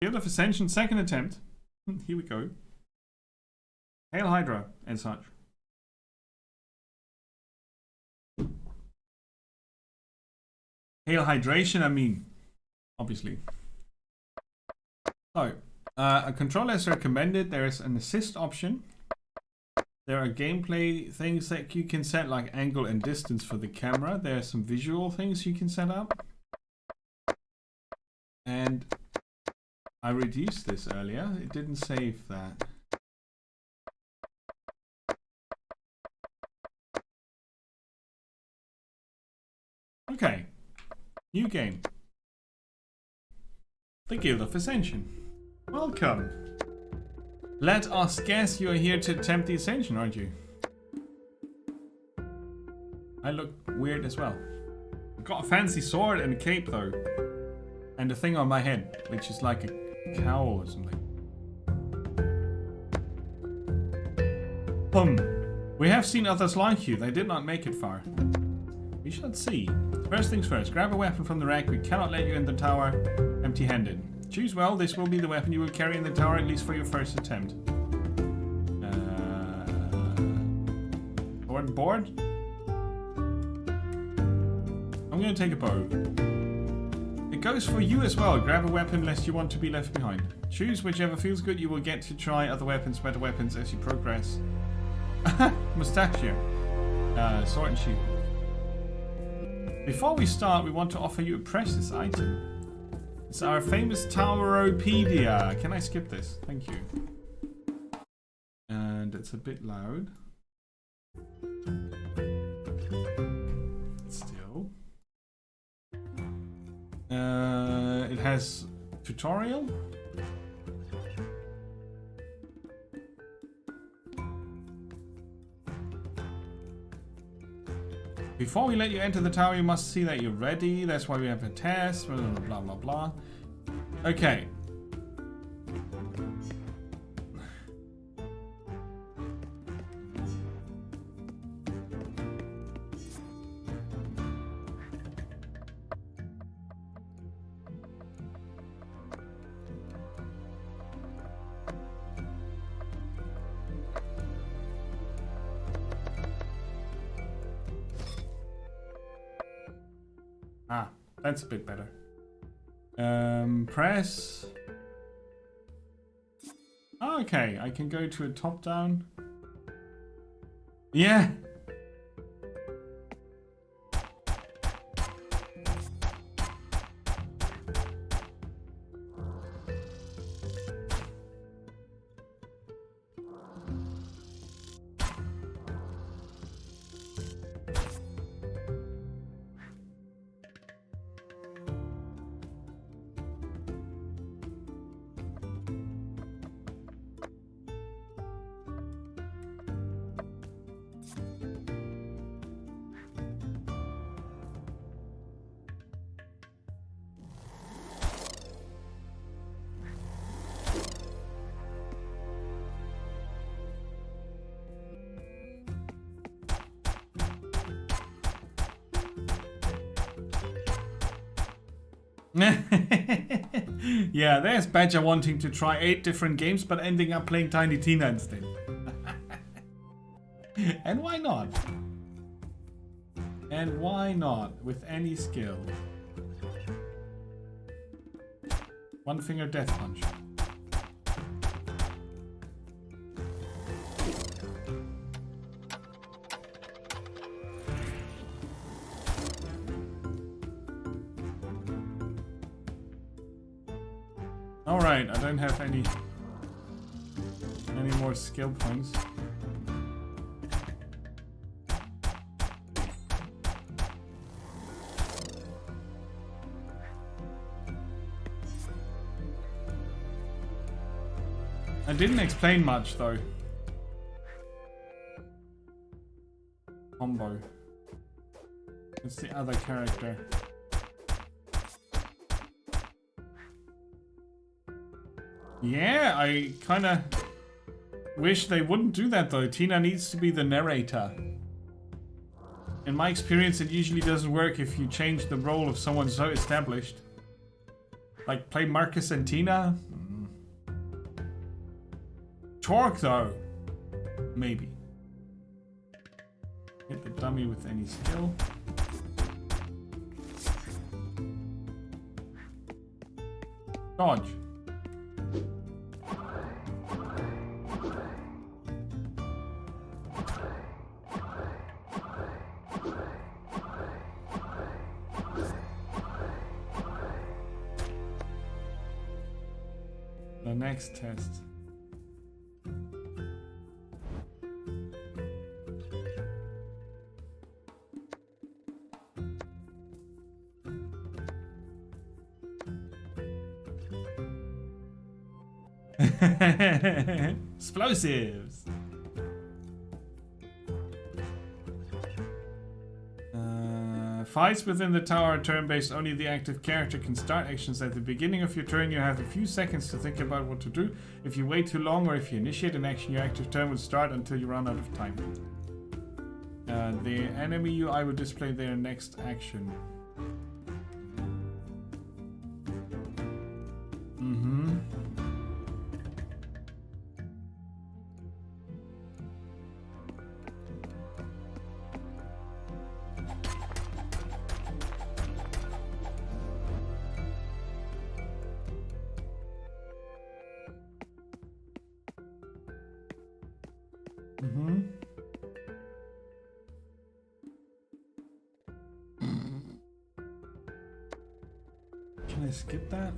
Field of Ascension, second attempt. Here we go. Hail Hydra and such. Hail Hydration, I mean. Obviously. So, a controller is recommended. There is an assist option. There are gameplay things that you can set, like angle and distance for the camera. There are some visual things you can set up. And I reduced this earlier. It didn't save that. Okay. New game. The Guild of Ascension. Welcome. Let us guess you are here to attempt the Ascension, aren't you? I look weird as well. I've got a fancy sword and a cape though. And a thing on my head, which is like a cowl or something. We have seen others like you. They did not make it far. We shall see. First things first, grab a weapon from the rack. We cannot let you in the tower empty-handed. Choose well, this will be the weapon you will carry in the tower, at least for your first attempt. Board? I'm gonna take a bow. It goes for you as well. Grab a weapon lest you want to be left behind. Choose whichever feels good. You will get to try other weapons, better weapons as you progress. Mustachio. Sword and shield. Before we start, we want to offer you a precious item. It's our famous Toweropedia. Can I skip this? Thank you. And it's a bit loud. Still. It has tutorial. Before we let you enter the tower, you must see that you're ready. That's why we have a test. Blah, blah, blah, blah. Okay. Ah, that's a bit better. Press. Okay, I can go to a top down. Yeah. Yeah, there's Badger wanting to try 8 different games but ending up playing Tiny Tina instead. And why not? And why not? With any skill. One finger death punch. Alright, I don't have any more skill points. I didn't explain much though. Combo. It's the other character. Yeah, I kinda wish they wouldn't do that though. Tina needs to be the narrator. In my experience, it usually doesn't work if you change the role of someone so established. Like, play Marcus and Tina. torque though. Maybe. Hit the dummy with any skill. Dodge. The next test. Explosives. Fights within the tower are turn-based. Only the active character can start actions at the beginning of your turn. You have a few seconds to think about what to do. If you wait too long or if you initiate an action, your active turn will start until you run out of time. The enemy UI will display their next action. Can I skip that?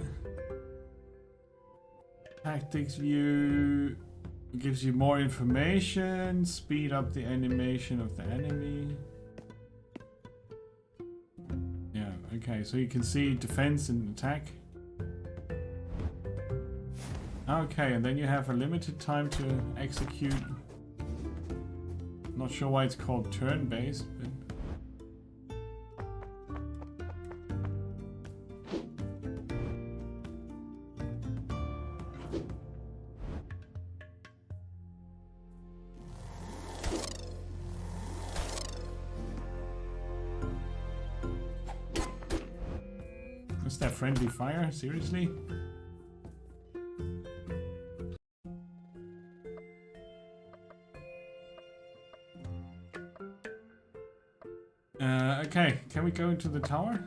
Tactics view gives you more information, speed up the animation of the enemy. Yeah, okay, so you can see defense and attack. Okay, and then you have a limited time to execute. Not sure why it's called turn-based, but what's that friendly fire? Seriously? Okay, can we go into the tower?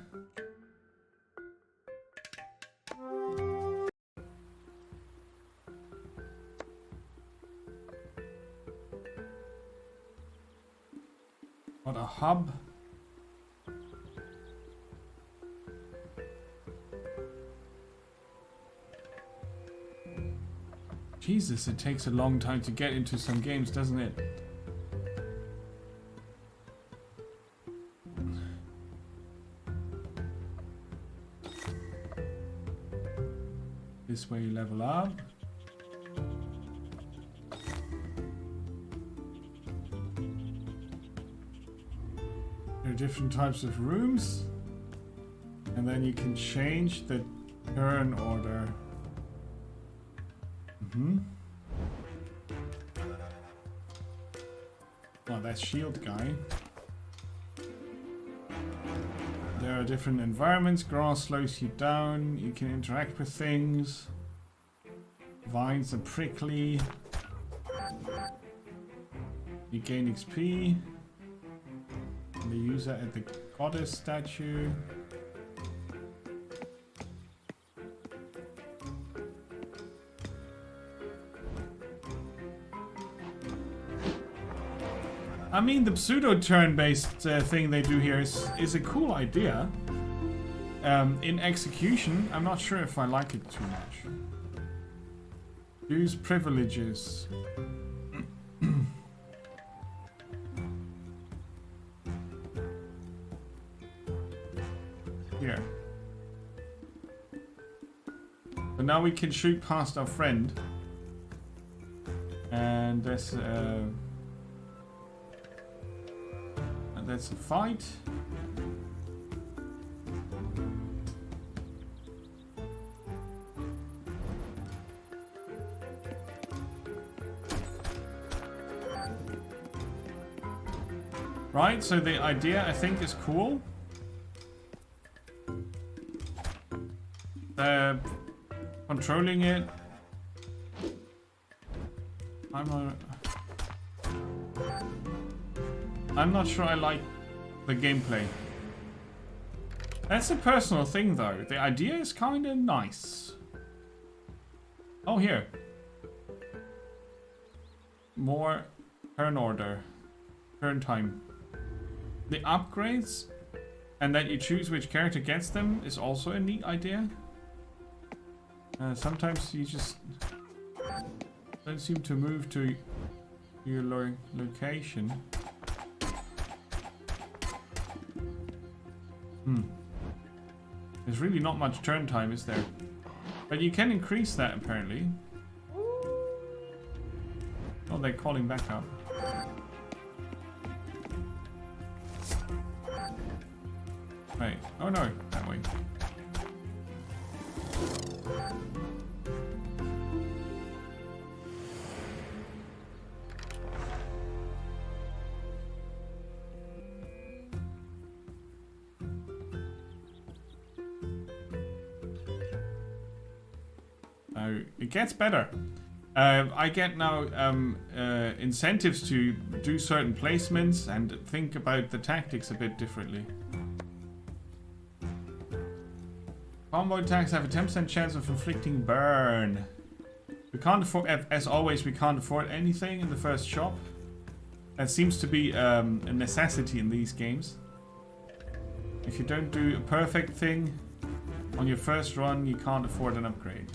What a hub. Jesus, it takes a long time to get into some games, doesn't it? This way you level up. There are different types of rooms. And then you can change the turn order. Oh, that's shield guy. There are different environments. Grass slows you down. You can interact with things. Vines are prickly. You gain XP. And they use that at the goddess statue. I mean, the pseudo turn-based thing they do here is a cool idea. In execution, I'm not sure if I like it too much. Use privileges. Here. So now we can shoot past our friend. And there's that's a fight. Right, so the idea I think is cool. Controlling it. I'm not sure I like the gameplay. That's a personal thing though. The idea is kind of nice. Oh, here. More turn order. Turn time. The upgrades and that you choose which character gets them is also a neat idea. Sometimes you just don't seem to move to your location. There's really not much turn time, is there? But you can increase that apparently. Oh, they're calling back up. Right. Oh no, that way. It gets better. I get now incentives to do certain placements and think about the tactics a bit differently. Combo attacks have a 10% chance of inflicting burn. We can't afford, as always, we can't afford anything in the first shop. That seems to be a necessity in these games. If you don't do a perfect thing on your first run, you can't afford an upgrade.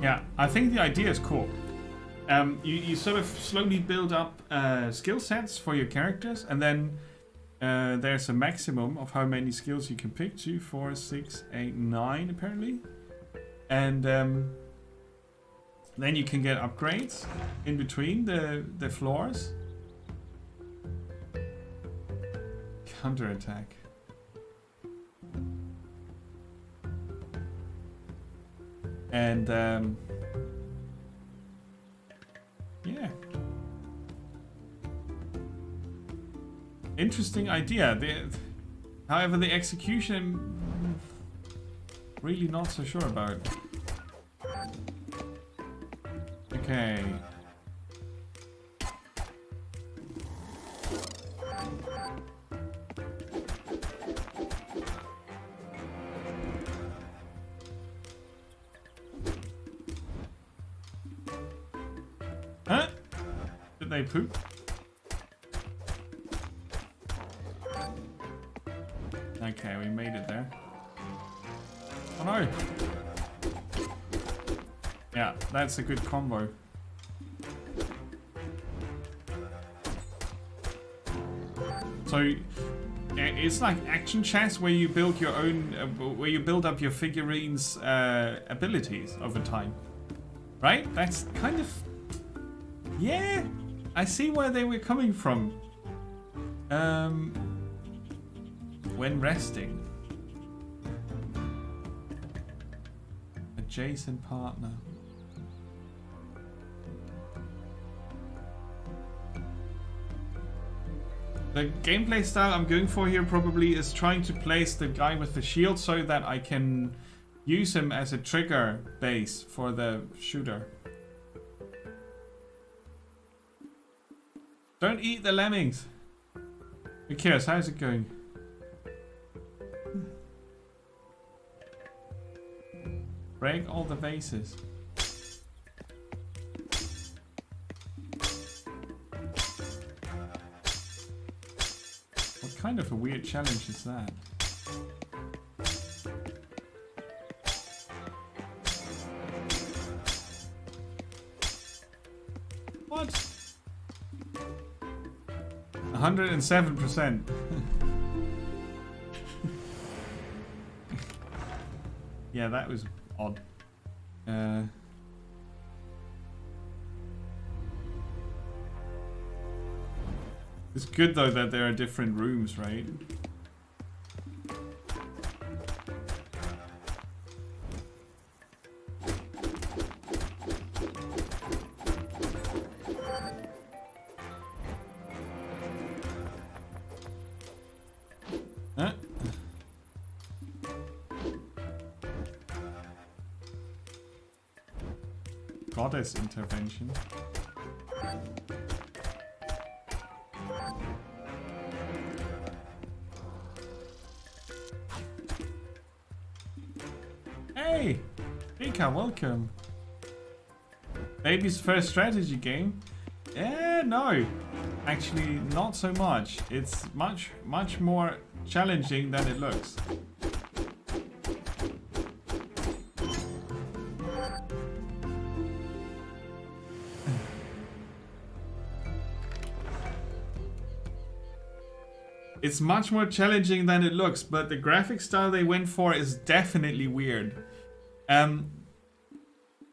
Yeah, I think the idea is cool. You sort of slowly build up skill sets for your characters, and then there's a maximum of how many skills you can pick. 2, 4, 6, 8, 9 apparently. And then you can get upgrades in between the floors. Counterattack. And yeah, interesting idea. However, the execution, really not so sure about. Okay. Huh? Did they poop? Okay, we made it there. Oh no! Yeah, that's a good combo. So it's like action chess where you build your own, where you build up your figurines' abilities over time, right? That's kind of, yeah. I see where they were coming from. When resting, adjacent partner. The gameplay style I'm going for here probably is trying to place the guy with the shield so that I can use him as a trigger base for the shooter. Don't eat the lemmings. Who cares? How's it going? Break all the vases. What kind of a weird challenge is that? What? 107%. Yeah, that was odd. It's good though that there are different rooms, right? goddess intervention. Hey! Rika, welcome. Baby's first strategy game? No. Actually, not so much. It's much more challenging than it looks. It's much more challenging than it looks, but the graphic style they went for is definitely weird.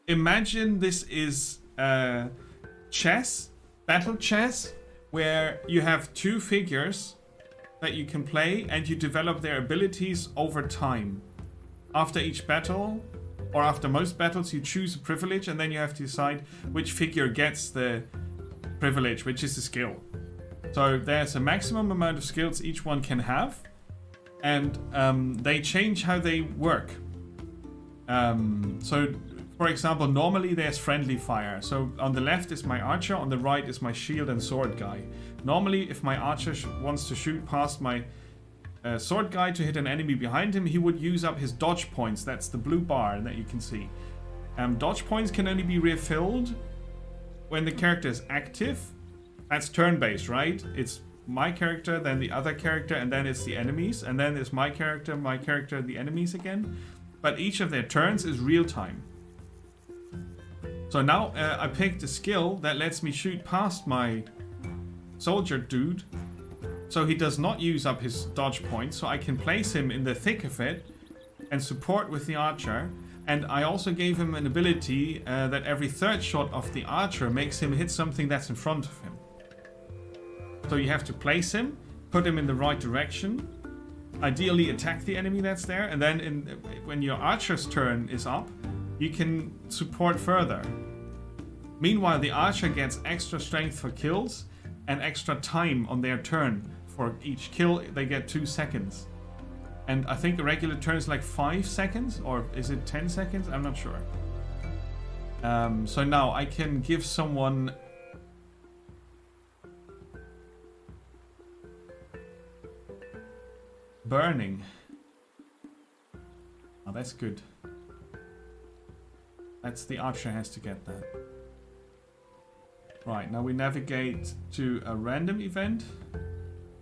Imagine this is chess, battle chess, where you have two figures that you can play and you develop their abilities over time. After each battle, or after most battles, you choose a privilege and then you have to decide which figure gets the privilege, which is the skill. So there's a maximum amount of skills each one can have, and they change how they work. So, for example, normally there's friendly fire. So on the left is my archer, on the right is my shield and sword guy. Normally, if my archer wants to shoot past my sword guy to hit an enemy behind him, he would use up his dodge points. That's the blue bar that you can see. Dodge points can only be refilled when the character is active. That's turn-based, right? It's my character, then the other character, and then it's the enemies, and then it's my character, the enemies again. But each of their turns is real-time. So now I picked a skill that lets me shoot past my soldier dude, so he does not use up his dodge points, so I can place him in the thick of it and support with the archer. And I also gave him an ability that every third shot of the archer makes him hit something that's in front of him. So you have to place him, put him in the right direction, ideally attack the enemy that's there, and then when your archer's turn is up, you can support further. Meanwhile, the archer gets extra strength for kills and extra time on their turn. For each kill, they get 2 seconds. And I think a regular turn is like 5 seconds, or is it 10 seconds? I'm not sure. So now I can give someone... burning. Oh, that's good. That's the archer has to get that. Right, now we navigate to a random event.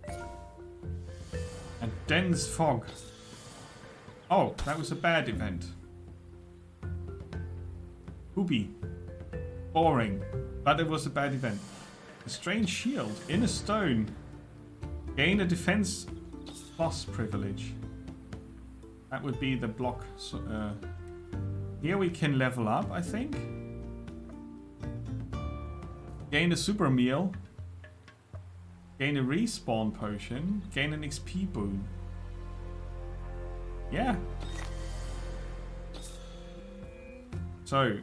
A dense fog. Oh, that was a bad event. Poopy. Boring. But it was a bad event. A strange shield in a stone. Gain a defense boss privilege. That would be the block. So, here we can level up, I think. Gain a super meal. Gain a respawn potion. Gain an XP boon. Yeah. So,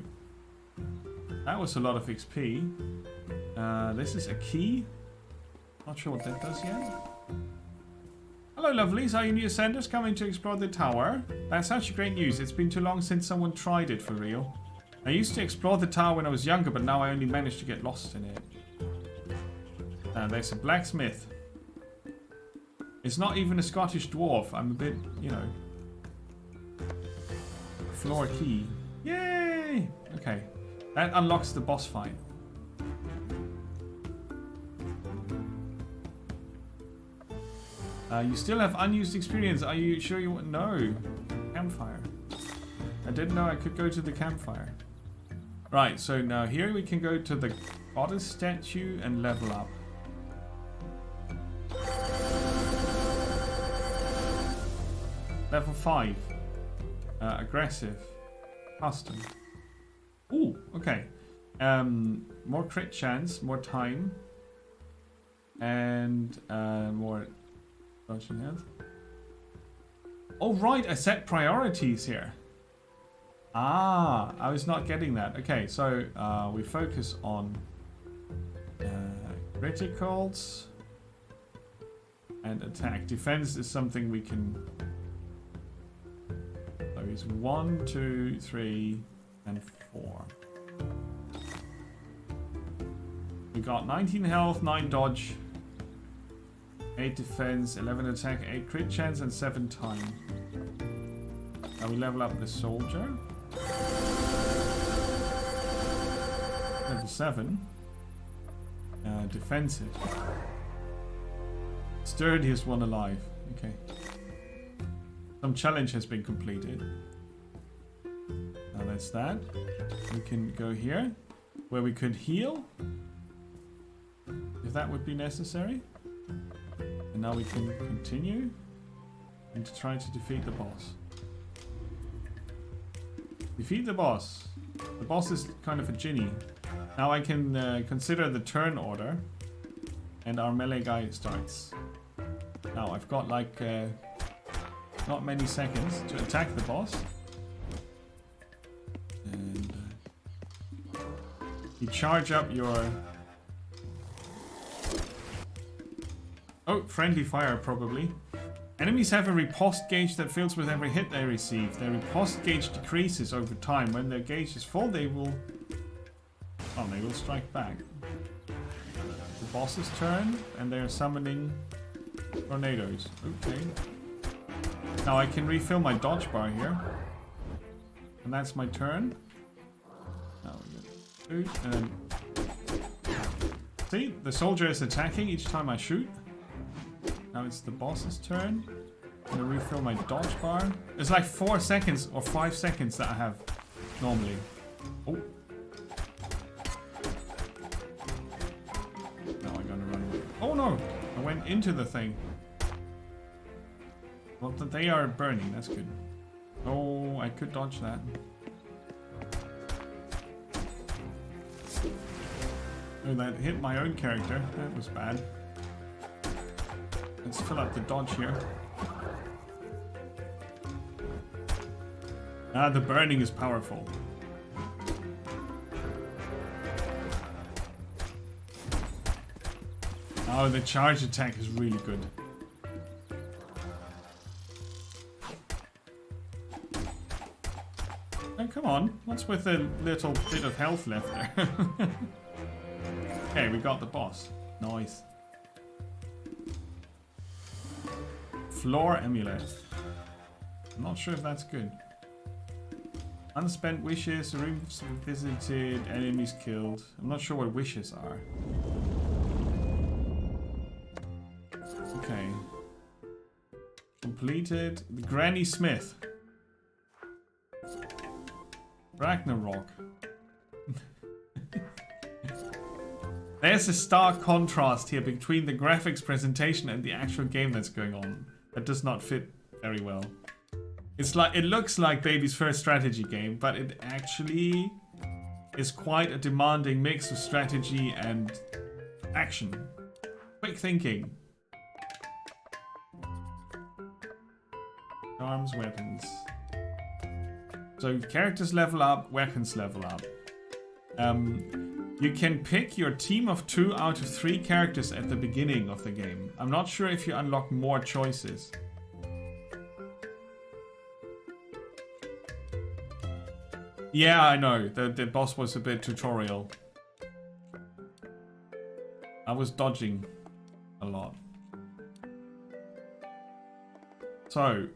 that was a lot of XP. This is a key. Not sure what that does yet. Hello lovelies, are you new ascenders coming to explore the tower? That's such great news. It's been too long since someone tried it for real. I used to explore the tower when I was younger, but now I only managed to get lost in it. There's a blacksmith. It's not even a Scottish dwarf. I'm a bit, you know... Floor key. Yay! Okay. That unlocks the boss fight. You still have unused experience. Are you sure you want... No. Campfire. I didn't know I could go to the campfire. Right, so now here we can go to the goddess statue and level up. Level 5. Aggressive. Custom. Ooh, okay. More crit chance, more time. And more dodging health. Oh right, I set priorities here. Ah, I was not getting that. Okay, so we focus on criticals and attack. Defense is something we can... So it's 1, 2, 3, and 4. got 19 health, 9 dodge, 8 defense, 11 attack, 8 crit chance, and 7 time. Now we level up the soldier. Level 7. Defensive. Sturdiest one alive. Okay. Some challenge has been completed. Now that's that. We can go here, where we could heal, if that would be necessary. And now we can continue and to try to defeat the boss. Defeat the boss. The boss is kind of a genie. Now I can consider the turn order, and our melee guy starts. Now I've got like not many seconds to attack the boss. And you charge up your... Oh, friendly fire probably. Enemies have a riposte gauge that fills with every hit they receive. Their riposte gauge decreases over time. When their gauge is full, they will... Oh, they will strike back. The boss's turn, and they're summoning tornadoes. Okay. Now I can refill my dodge bar here. And that's my turn. Now we get 2, and then... See, the soldier is attacking each time I shoot. Now it's the boss's turn. I'm gonna refill my dodge bar. It's like 4 seconds or 5 seconds that I have normally. Oh. Now I gotta run away. Oh no! I went into the thing. Well, they are burning, that's good. Oh, I could dodge that. Oh, that hit my own character. That was bad. Let's fill up the dodge here. Ah, the burning is powerful. Oh, the charge attack is really good. Oh, come on. What's with a little bit of health left there? Okay, we got the boss. Nice. Floor amulet. I'm not sure if that's good. Unspent wishes, rooms visited, enemies killed. I'm not sure what wishes are. Okay. Completed. The Granny Smith. Ragnarok. There's a stark contrast here between the graphics presentation and the actual game that's going on. That does not fit very well. It's like, it looks like Baby's first strategy game, but it actually is quite a demanding mix of strategy and action. Quick thinking. Arms, weapons. So characters level up, weapons level up. You can pick your team of 2 out of 3 characters at the beginning of the game. I'm not sure if you unlock more choices. Yeah, I know. The boss was a bit tutorial. I was dodging a lot. So,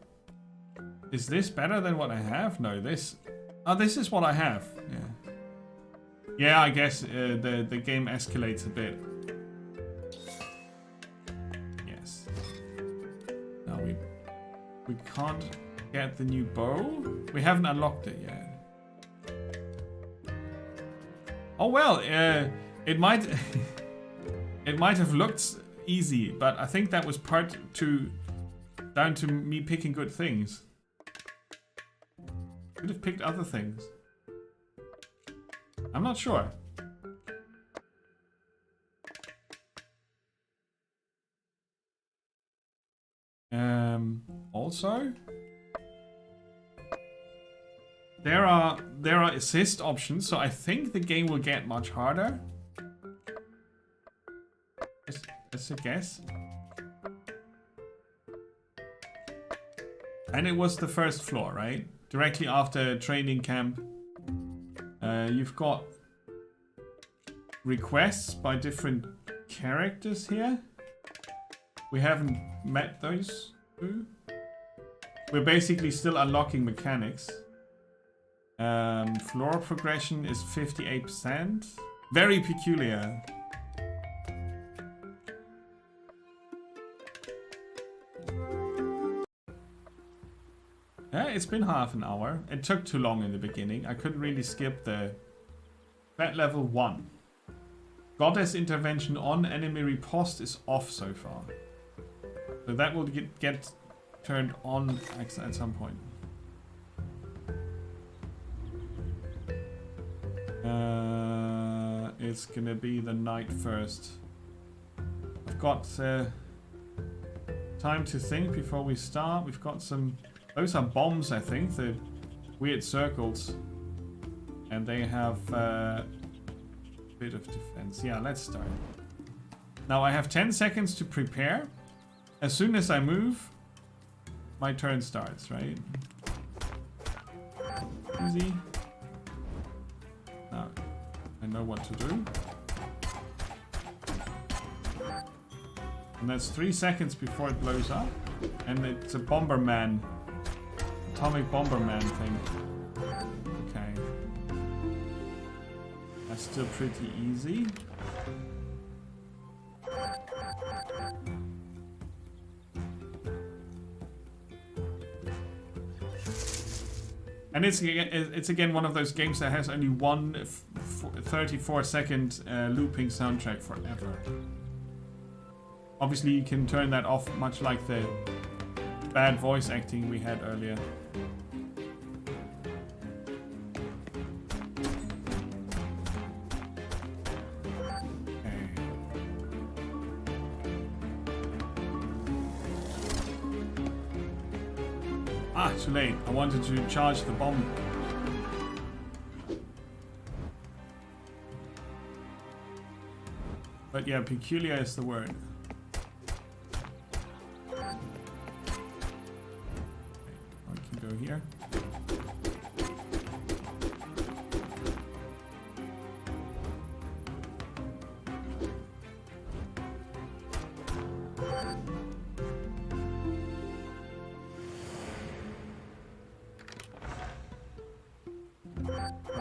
is this better than what I have? No, this... Oh, this is what I have. Yeah. Yeah, I guess the game escalates a bit. Yes. Now we can't get the new bow. We haven't unlocked it yet. Oh well, it might it might have looked easy, but I think that was down to me picking good things. Could have picked other things. I'm not sure. Also, there are assist options, so I think the game will get much harder. That's a guess. And it was the first floor, right? Directly after training camp. You've got requests by different characters here. We haven't met those two. We're basically still unlocking mechanics. Floor progression is 58%. Very peculiar. Yeah, it's been half an hour. It took too long in the beginning. I couldn't really skip the... Threat level 1. Goddess intervention on, enemy riposte is off so far. So that will get turned on at some point. It's gonna be the night first. I've got time to think before we start. We've got some... Those are bombs, I think. The weird circles. And they have a bit of defense. Yeah, let's start. Now I have 10 seconds to prepare. As soon as I move, my turn starts, right? Easy. Now, I know what to do. And that's 3 seconds before it blows up. And it's a Bomberman. Atomic Bomberman thing. Okay. That's still pretty easy. And it's again one of those games that has only one 34-second looping soundtrack forever. Obviously you can turn that off, much like the bad voice acting we had earlier. Too late. I wanted to charge the bomb. But yeah, peculiar is the word. Okay, I can go here.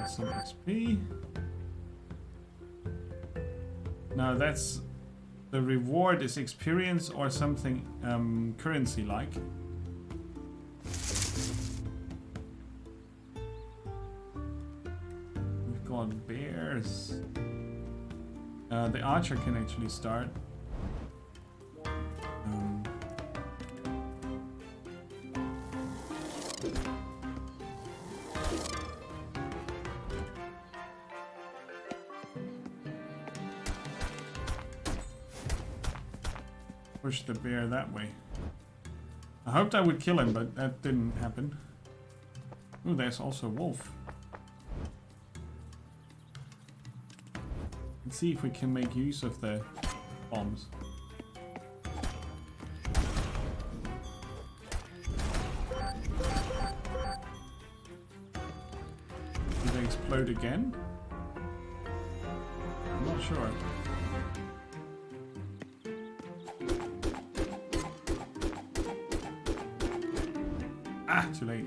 Some XP. Now that's the reward is experience or something currency like. We've got bears. The archer can actually start. Push the bear that way. I hoped I would kill him, but that didn't happen. Ooh, there's also a wolf. Let's see if we can make use of the bombs. Do they explode again? I'm not sure. Ah, too late.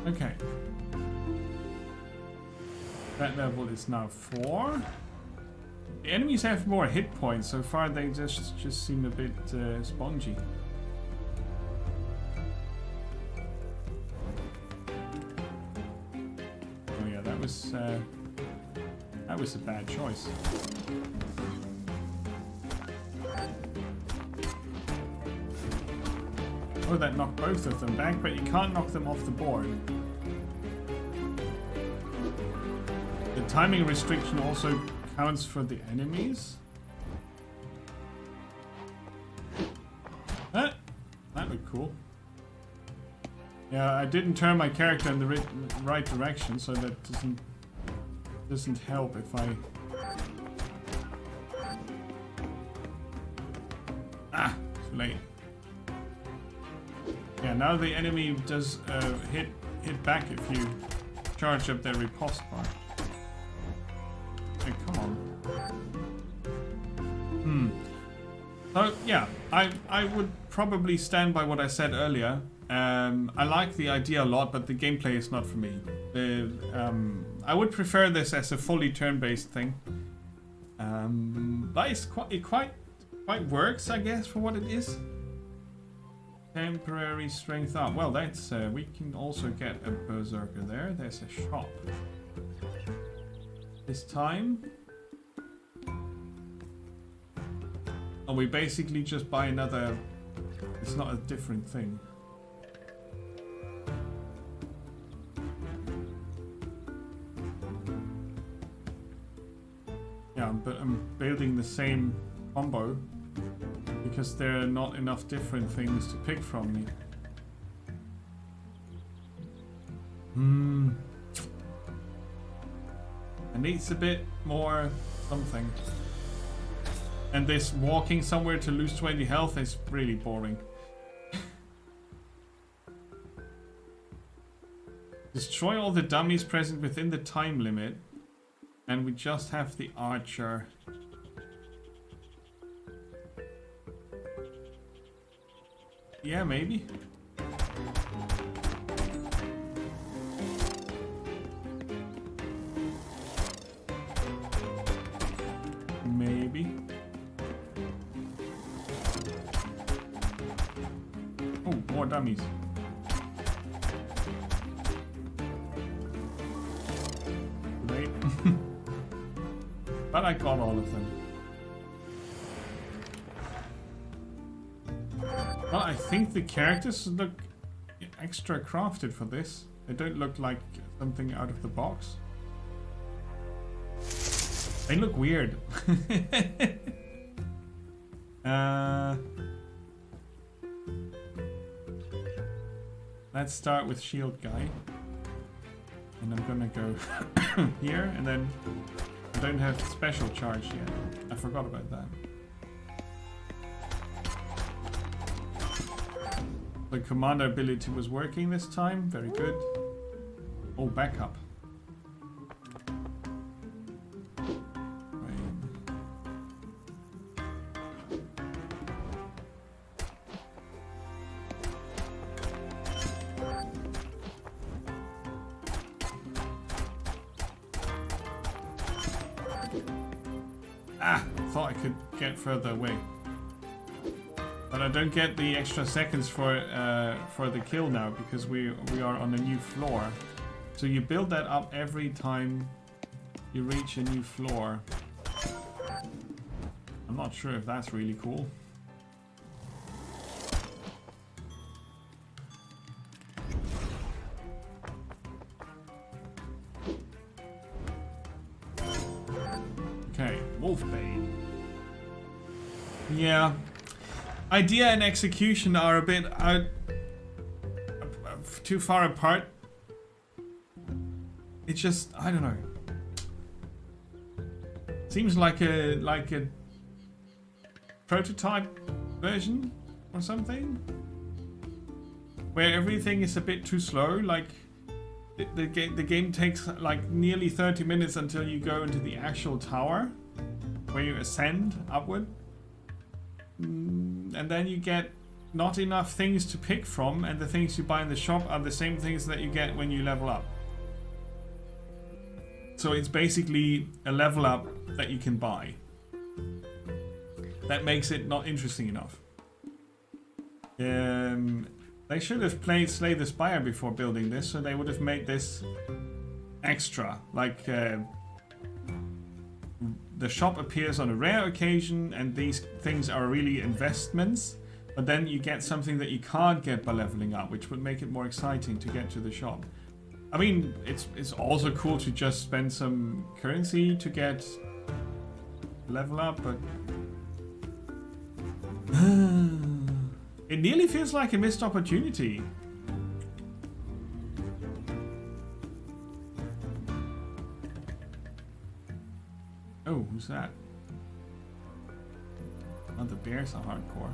Okay. That level is now 4. The enemies have more hit points. So far they just seem a bit spongy. Oh yeah, that was a bad choice. Oh, that knocked both of them back, but you can't knock them off the board. The timing restriction also counts for the enemies. That looked cool. Yeah, I didn't turn my character in the right direction, so that doesn't help if I... Ah, too late. Yeah, now the enemy does hit back if you charge up their riposte bar. So yeah, I would probably stand by what I said earlier. I like the idea a lot, but the gameplay is not for me. I would prefer this as a fully turn-based thing. But it quite works, I guess, for what it is. Temporary strength up. Well, that's we can also get a berserker there. There's a shop. This time. And we basically just buy another. It's not a different thing. Yeah, but I'm building the same combo because there are not enough different things to pick from me. It needs a bit more something. And this walking somewhere to lose 20 health is really boring. Destroy all the dummies present within the time limit. And we just have the archer. Yeah, maybe. Maybe. Oh, more dummies. Great. But I got all of them. Well, I think the characters look extra crafted for this. They don't look like something out of the box. They look weird. Let's start with shield guy. And I'm gonna go here, and then I don't have special charge yet. I forgot about that. The commander ability was working this time. Very good. Oh, backup. Thought I could get further away, but I don't get the extra seconds for the kill now because we are on a new floor. So you build that up every time you reach a new floor. I'm not sure if that's really cool. Okay, Wolfbane. Yeah, idea and execution are a bit too far apart. It's just, I don't know. Seems like a prototype version or something, where everything is a bit too slow. Like the game takes like nearly 30 minutes until you go into the actual tower, where you ascend upward. And then you get not enough things to pick from, and the things you buy in the shop are the same things that you get when you level up. So it's basically a level up that you can buy. That makes it not interesting enough. They should have played Slay the Spire before building this, so they would have made this extra. Like the shop appears on a rare occasion, and these things are really investments, but then you get something that you can't get by leveling up, which would make it more exciting to get to the shop. I mean, it's also cool to just spend some currency to get level up, but it nearly feels like a missed opportunity. Oh, who's that? Oh, the bears are hardcore.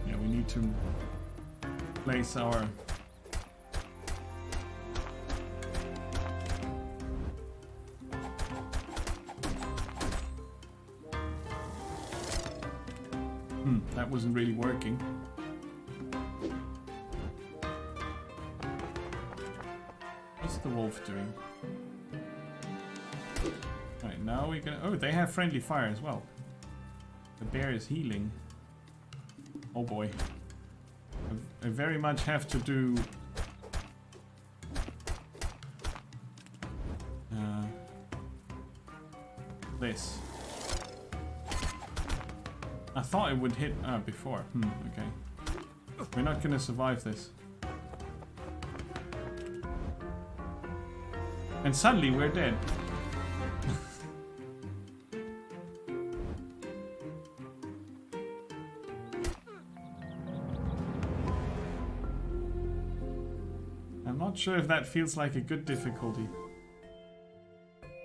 Yeah, we need to place our... That wasn't really working. What's the wolf doing? Right, now we're gonna... Oh, they have friendly fire as well. The bear is healing. Oh boy. I very much have to do... this. I thought it would hit before. Okay. We're not gonna survive this. And suddenly we're dead. I'm not sure if that feels like a good difficulty.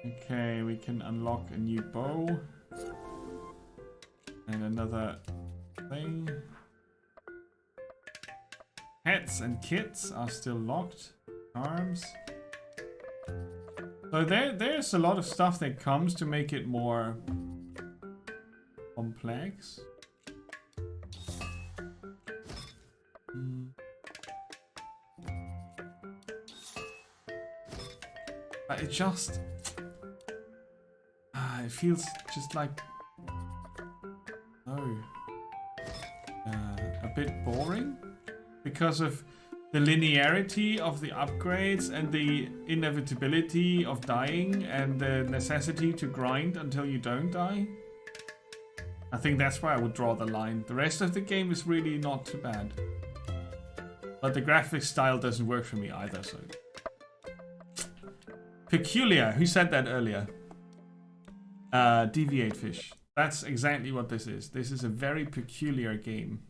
Okay, we can unlock a new bow. And another thing. Hats and kits are still locked. Arms. So there's a lot of stuff that comes to make it more complex. But it just... it feels just like... a bit boring. Because of the linearity of the upgrades and the inevitability of dying and the necessity to grind until you don't die. I think that's where I would draw the line. The rest of the game is really not too bad. But the graphic style doesn't work for me either, so... Peculiar. Who said that earlier? Deviate fish. That's exactly what this is. This is a very peculiar game.